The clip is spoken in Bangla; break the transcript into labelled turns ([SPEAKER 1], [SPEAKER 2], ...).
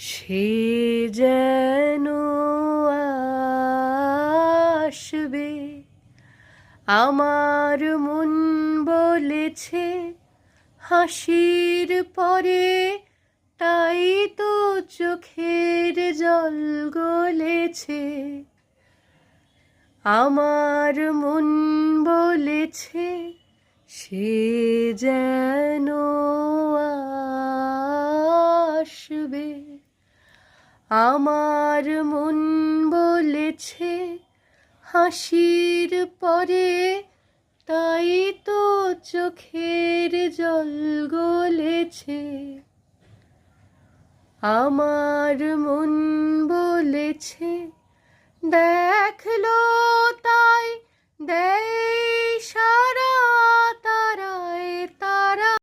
[SPEAKER 1] সে যেন আসবে, আমার মন বলেছে হাসির পরে, তাই তো চোখের জল গলেছে। আমার মন বলেছে সে যেন আসবে, আমার মন বলেছে হাসির পরে, তাই তো চোখের জল গলেছে। আমার মন বলেছে দেখলো তাই দেয় সারা,